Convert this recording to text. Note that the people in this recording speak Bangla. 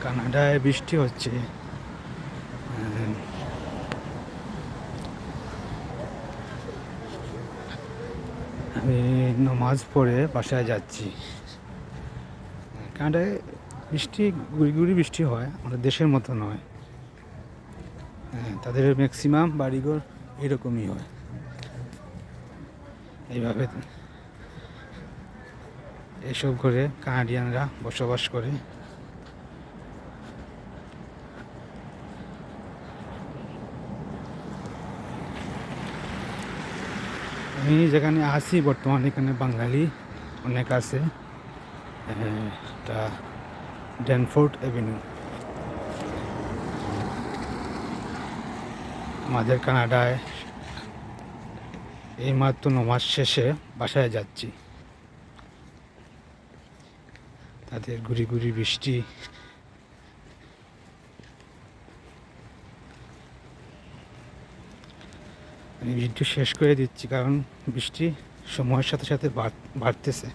কানাডায় বৃষ্টি হচ্ছে। আমি নামাজ পড়ে বাসায় যাচ্ছি। কানাডায় বৃষ্টি গুড়ি গুড়ি বৃষ্টি হয়, আমাদের দেশের মতো নয়। তাদের ম্যাক্সিমাম বাড়িঘর এরকমই হয়, এইভাবে এসব ঘরে কানাডিয়ানরা বসবাস করে। আমি যেখানে আছি বর্তমানে, এখানে বাঙালি অনেক আছে। এটা ড্যানফোর্ড অ্যাভিনিউ। আমাদের কানাডায় এইমাত্র নমাজ শেষে বাসায় যাচ্ছি। তাদের গুড়ি গুড়ি বৃষ্টি। আমি ভিডিও শেষ করে দিচ্ছি, কারণ বৃষ্টি সময়ের সাথে সাথে বাড়তেছে।